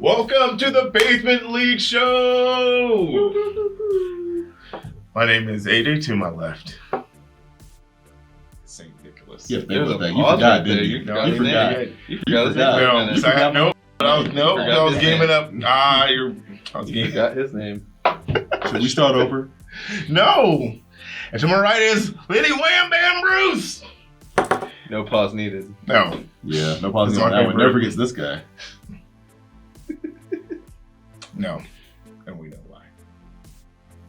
Welcome to the Basement League Show! My name is AJ to my left. St. Nicholas. Yeah, There was a you pause forgot, right there. didn't You you? forgot You his forgot. name. You You forgot his name. forgot. for a No, minute. I was gaming up. I was You gaming. forgot his name. Should we start over? No! And to my right is Lady Wham Bam Bruce! No pause needed. No. Yeah, no problem It's on my that one. favorite. Never gets this guy. No. And we know why.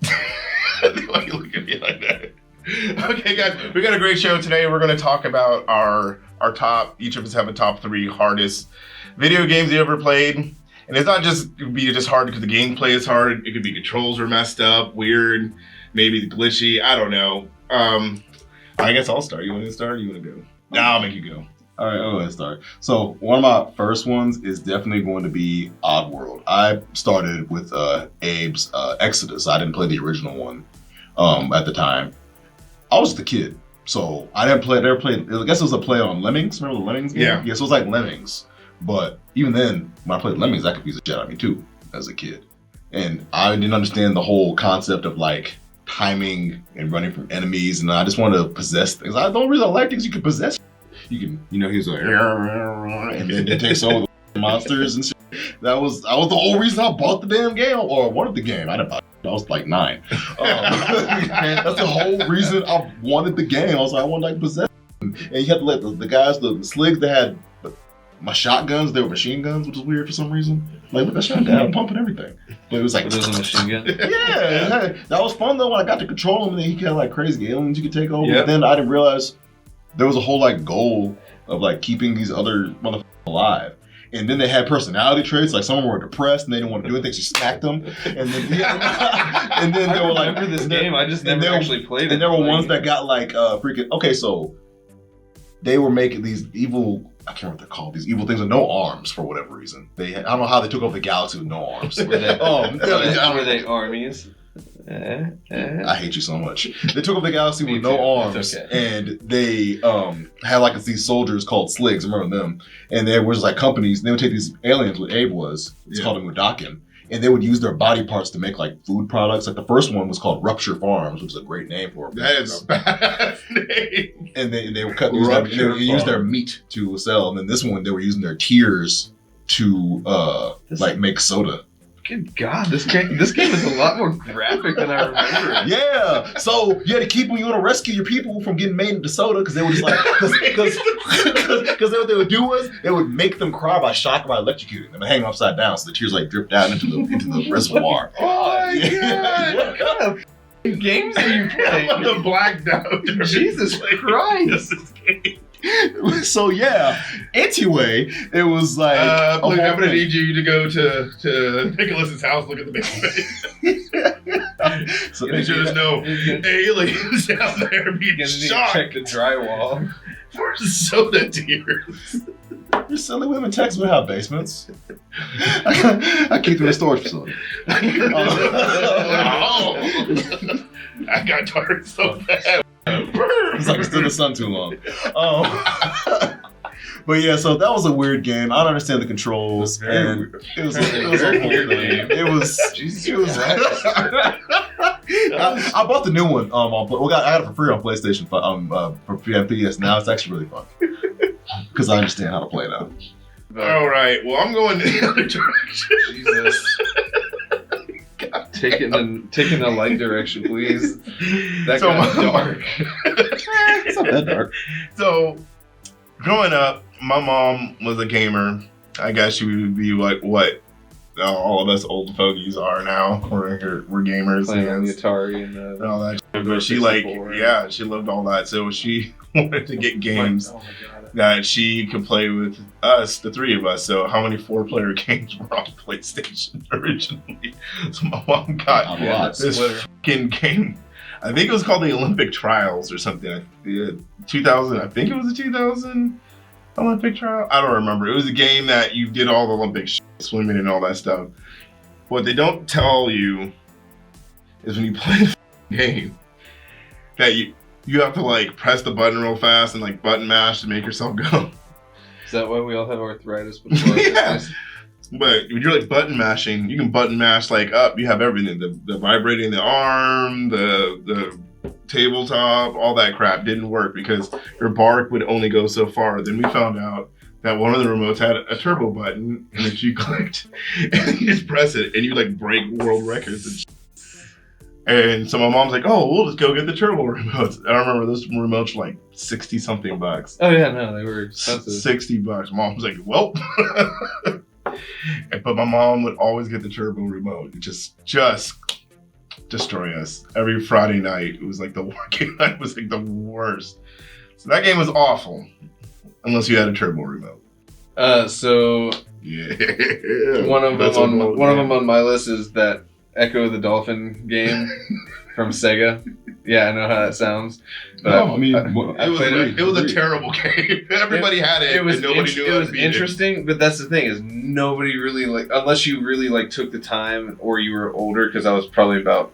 Why you look at me like that? Okay, guys, we got a great show today. We're going to talk about our top. Each of us have a top 3 hardest video games you ever played. And it's not just it could be just hard because the gameplay is hard. It could be controls are messed up, weird, maybe glitchy. I don't know. I guess I'll start. You want to start? Or you want to go? Nah, I'll make you go. All right, I'll go ahead and start. So one of my first ones is definitely going to be Oddworld. I started with Abe's Exodus. I didn't play the original one at the time. I was the kid, so I didn't play. Never played. I guess it was a play on Lemmings. Remember the Lemmings game? Yeah. Yeah. So it was like Lemmings, but even then, when I played Lemmings, that confused the shit out of me too as a kid, and I didn't understand the whole concept of like timing and running from enemies, and I just wanted to possess things. I don't really like things you can possess. You can, he's like, and then it takes over the monsters and shit. That was the whole reason I bought the damn game, or wanted the game. I didn't buy it. I was like 9. That's the whole reason I wanted the game. I was like, I wanted to like possess them. And you had to let the guys, the sligs that had my shotguns, they were machine guns, which was weird for some reason. Like, look, that shotgun had a pump and everything. But it was like, It was a machine gun. yeah, that was fun though when I got to control him, and then he had like crazy aliens you could take over. Yep. But then I didn't realize there was a whole like goal of like keeping these other motherfuckers alive. And then they had personality traits, like some of them were depressed and they didn't want to do anything, so you smacked them. And then and then I there were like remember this game. I just never actually played it. and there were ones that got like freaking okay, so they were making these evil, I can't remember what they're called, these evil things with no arms for whatever reason. I don't know how they took over the galaxy with no arms. Were they, Were they armies? I hate you so much. They took over the galaxy Me with no too. arms, It's okay. and they had like these soldiers called Sligs. Remember them? And there was like companies. And they would take these aliens, what Abe was. It's Yeah. called a Mudakin, and they would use their body parts to make like food products. Like the first one was called Rupture Farms, which is a great name for it. That is a badass name. And they would cut use their meat to sell. And then this one they were using their tears to like make soda. Good God, this game is a lot more graphic than I remember. Yeah, so you had to keep when you want to rescue your people from getting made into soda because they were just like because what they would do was they would make them cry by shock by electrocuting them and hang them upside down so the tears like drip down into the reservoir. Oh my Yeah. God. What kind of games are you playing? The Black Doctor. Jesus Christ. So yeah, anyway, it was like Look, whole I'm gonna thing. need you to go to Nicholas's house. Look at the basement. So Make sure there's no aliens down there being You're gonna need to shocked check the drywall. for soda tears. Your silly women text me have basements. I keep them in a storage facility. Oh. I got dark so bad. It's like it's still in the sun too long. But yeah, so that was a weird game. I don't understand the controls. It was very And weird. it was a whole Weird thing. game. It was. Jesus It was. Christ. I bought the new one. I got it for free on PlayStation. For PS now. It's actually really fun because I understand how to play now. All right. Well, I'm going the other direction. Jesus. Taking the light direction, please. That So got my- dark. It's not that dark. So, growing up, my mom was a gamer. I guess she would be like what all of us old fogies are now. We're gamers Playing on the and Atari and all that. But Nintendo she 64. she loved all that. So she wanted to get games Oh my God. that she could play with us, the 3 of us. So how many 4-player games were on PlayStation originally? So my mom got A lot. this Splitter. fucking game. I think it was called the Olympic Trials or something. 2000. I think it was a 2000 Olympic trial. I don't remember. It was a game that you did all the Olympic shit, swimming and all that stuff. What they don't tell you is when you play the game that you have to like press the button real fast and like button mash to make yourself go. Is that why we all have arthritis? Before Yeah. But when you're like button mashing, you can button mash like up. You have everything: the vibrating the arm, the tabletop, all that crap didn't work because your bark would only go so far. Then we found out that one of the remotes had a turbo button, and if you clicked and you just press it, and you like break world records and shit. And so my mom's like, "Oh, we'll just go get the turbo remotes." And I remember those remotes were like 60 something bucks. Oh yeah, no, they were expensive. $60. Mom was like, "Well," but my mom would always get the turbo remote. It just destroy us every Friday night. It was like the game night was like the worst. So that game was awful, unless you had a turbo remote. So yeah, one of them on my list is that Echo the Dolphin game from Sega. Yeah, I know how that sounds. But No, I mean, it was a terrible game. Everybody had it. It was and nobody knew it how was to beat interesting, but that's the thing is nobody really like unless you really like took the time or you were older because I was probably about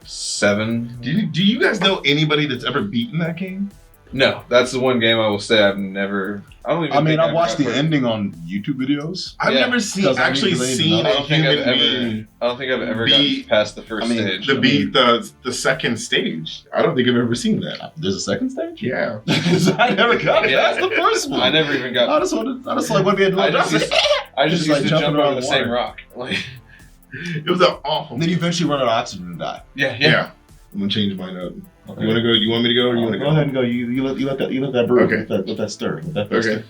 7. Do you guys know anybody that's ever beaten that game? No, that's the one game I will say I've never. I don't even. I mean, think I've watched ever the got ending on YouTube videos. I've Yeah. never actually seen I a don't think I've human ever. being I don't think I've ever beat- gotten past the first stage. to beat the second stage. I don't think I've ever seen that. There's a second stage? Yeah. I never got it. Yeah. That's the first one. I never even got. I just want to be able I to just used to Just like jump jumping over around the the same water. rock. Like, It was an awful. And then you eventually run out of oxygen and die. yeah. Yeah. I'm gonna change mine up. Okay. You wanna go? You want me to go, or you wanna Go go? ahead and go. You let that brew. Okay. Let that stir. Let that Okay. stir.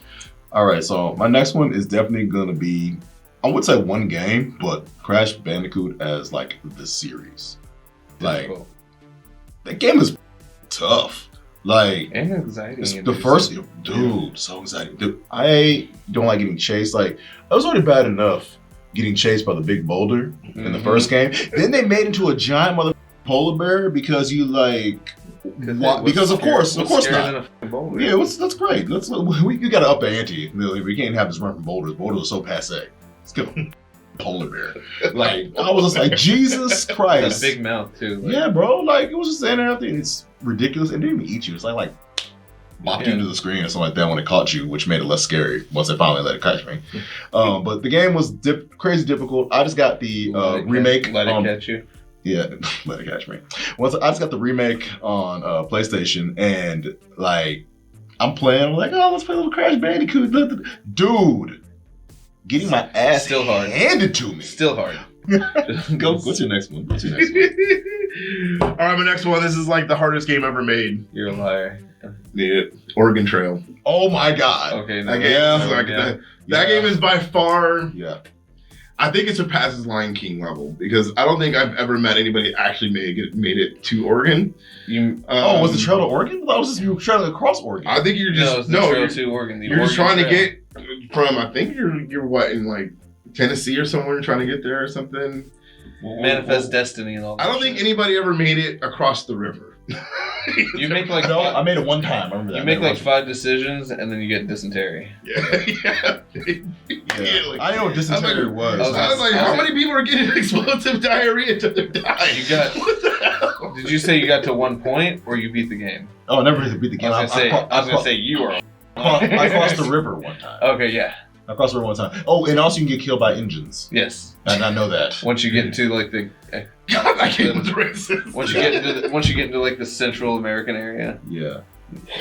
All right. So my next one is definitely gonna be, I would say one game, but Crash Bandicoot as like the series. Like Difficult. that game is tough. Like And anxiety. it's the first, dude, so exciting. Dude, I don't like getting chased. Like it was already bad enough getting chased by the big boulder in the first game. Then they made into a giant mother polar bear because you like. Because of course not. Yeah, that's great. You got to up the ante. We can't have this run from boulders. Boulders are so passe. Let's get a polar bear. Like I was just like, Jesus That Christ. big mouth too. Like, Yeah, bro. Like it was just standing out there. It's ridiculous. It didn't even eat you. It's like bopped you into the screen or something like that when it caught you, which made it less scary once they finally let it catch me. But the game was crazy difficult. I just got the remake. Let it catch you. Yeah, let it catch me. Once I just got the remake on PlayStation, and like I'm playing, I'm like, oh, let's play a little Crash Bandicoot. Dude, getting my ass Still hard. handed to me. Still hard. Go. What's your next one? All right, my next one. This is like the hardest game ever made. You're a liar. The Oregon Trail. Oh my God. Okay. No, That game is like yeah. that game is by far. Yeah. I think it surpasses Lion King level because I don't think I've ever met anybody actually made it to Oregon. Was the trail to Oregon? That was just you trailing across Oregon. I think you're just it's the trail to Oregon. You're just trying to get from. I think you're what in like Tennessee or somewhere trying to get there or something. Manifest Destiny and all that. I don't think anybody ever made it across the river. You make like No, I made it one time. I remember that. you make like 5 decisions and then you get dysentery. Yeah. Yeah. I know what dysentery was. I was like, how many people are getting explosive diarrhea until they're dying? You got- What the hell? Did you say you got to 1 point or you beat the game? Oh, I never really beat the game. I was gonna say you are. I crossed the river one time. Okay, yeah. I crossed the river one time. Oh, and also you can get killed by engines. Yes. And I know that. Once you get into like the God, that game was racist. once you get into like the Central American area, Yeah.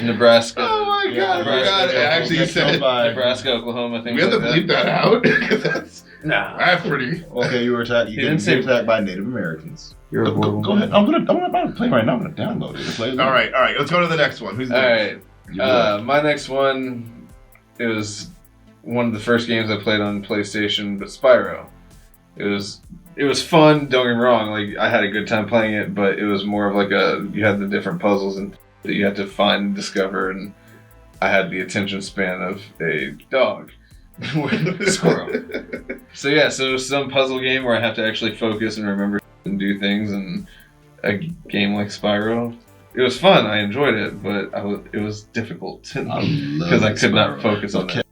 Nebraska. Oh my God! Nebraska, I forgot it actually Get killed said. by- Nebraska, Oklahoma, things We have to like bleep that out because that's Nah. pretty. Okay, you were attacked. You He get didn't say- attacked by Native Americans. You're a Go horrible ahead. I'm gonna play right now. I'm gonna download it. Play it. All right. Let's go to the next one. Who's All next? right. My next one, it was one of the first games I played on PlayStation, but Spyro. It was fun. Don't get me wrong. Like I had a good time playing it, but it was more of like you had the different puzzles and that you had to find and discover, and I had the attention span of a dog. Squirrel. So yeah, so some puzzle game where I have to actually focus and remember and do things, and a game like Spyro. It was fun. I enjoyed it, but it was difficult because I could not focus on that.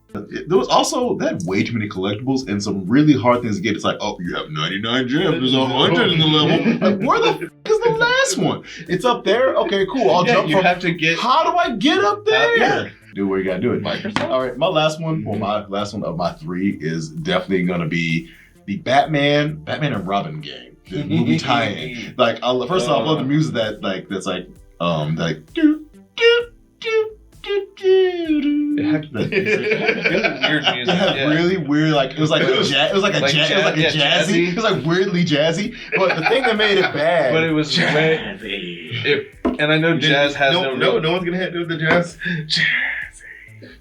There was also that way too many collectibles and some really hard things to get. It's like, oh, you have 99 gems. There's 100 in the level. Like, where the f is the last one? It's up there. Okay, cool. I'll jump you from. have to get. How do I get up there? Do where you gotta do it. Microsoft? All right, my last one, well, my last one of my three is definitely gonna be the Batman and Robin game, the movie tie-in. Like, first off, I love the music that's like do do do do do. Weird music. It had really weird, like it was like jazzy. It was like weirdly jazzy. But the thing that made it bad, But it was jazzy. And I know jazz has no one's gonna hit the jazz. Jazzy.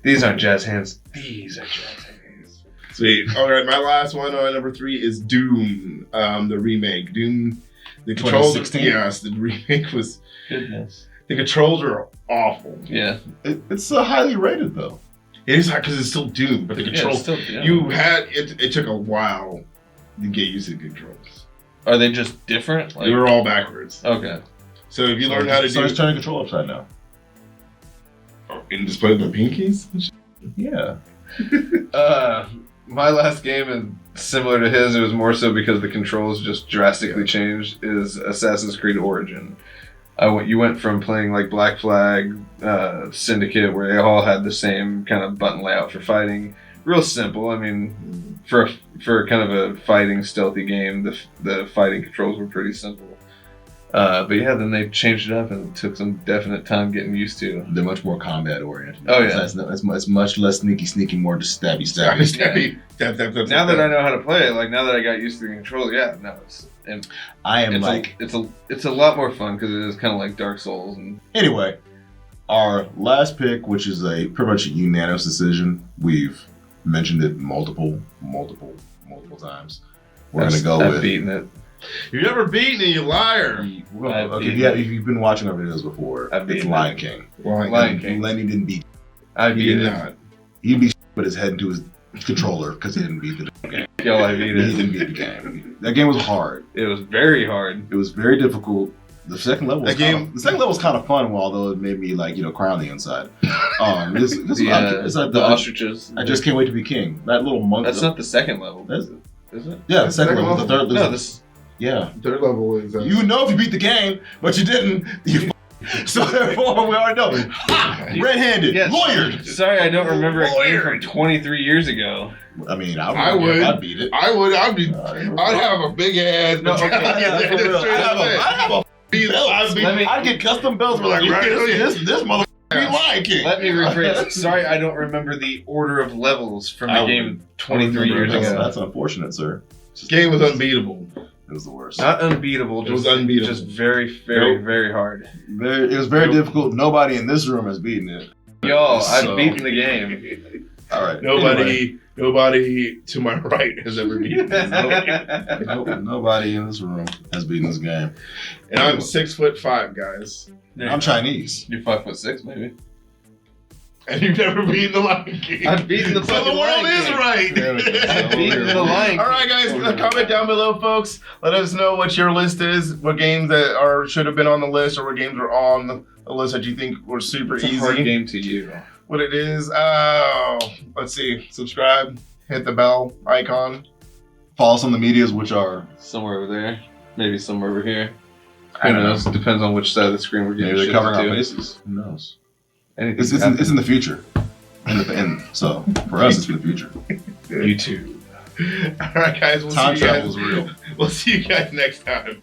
These aren't jazz hands. These are jazz hands. Sweet. All right, my last one on number 3 is Doom, the remake. Doom, the controls. 2016? Yes, the remake was. Goodness. The controls are awful. Yeah. it's highly rated though. It is hard because it's still Doom, but the controls. Still, It took a while to get used to the controls. Are they just different? They were all backwards. Okay. So if you learn how to so do, just turn the control upside down. and just play the pinkies. Yeah. My last game is similar to his. It was more so because the controls just drastically changed. Is Assassin's Creed Origin. You went from playing like Black Flag, Syndicate, where they all had the same kind of button layout for fighting. Real simple. I mean, for kind of a fighting stealthy game, the fighting controls were pretty simple. But yeah, then they changed it up and it took some definite time getting used to. They're much more combat oriented. Oh yeah, it's much less sneaky, more just stabby. Tap. Now that I know how to play it, like now that I got used to the controls, yeah, no, it's a lot more fun because it is kind of like Dark Souls. And anyway, our last pick, which is a pretty much a unanimous decision, we've mentioned it multiple times. We're gonna go with beating it. You've never beaten it, you liar. If you've been watching our videos before, it's Lion King. Lion King. Lenny didn't beat. I beat it. Not. He beat with his head into his controller because he didn't beat the game. Yo, I beat He it. didn't beat the game. That game was hard. It was very hard. It was very difficult. The second level was That the second level was kind of fun, although it made me cry on the inside. It's like the ostriches. I just can't wait to be king. That little monkey. That's not the second level. That's- Is it? Yeah, the second level. The third. No, this. Yeah. Third level is. You know if you beat the game, but you didn't. So therefore, we already know. Red-handed, Yes. lawyered. Sorry, I don't remember a game from 23 years ago. I mean, I would. I'd beat it. I'd have a big ass. No, okay, Yeah, for real. I'd have a I'd I'd get custom belts for like this motherfucker be Lion King. Let me rephrase. Sorry, I don't remember the order of levels from the game 23 years ago. That's unfortunate, sir. This game was unbeatable. It was the worst. Not unbeatable. It was unbeatable. Just very, very, very hard. It was very difficult. Nobody in this room has beaten it. Y'all, So- I've beaten the game. All right. Nobody to my right has ever beaten this. Anyway, nobody in this room has beaten this game. And I'm 6'5", guys. I'm Chinese. You're 5'6", maybe. And you've never beaten the Lion King. I've beaten the So the fucking world Lion is King. right. There we go. I've beaten the Lion King. All right, guys, comment down below, folks. Let us know what your list is, what games that should have been on the list, or what games are on the list that you think were super It's a easy. hard game to you. What it is. Let's see. Subscribe. Hit the bell icon. Follow us on the medias, which are Somewhere over there. Maybe somewhere over here. I Who don't know. knows? Depends on which side of the screen we're getting maybe they're shifted covering our to. faces. Who knows? Anything It's can happen. in the future. And so for us, it's in the future. YouTube. All right, guys. Time travel is real. We'll see you guys next time.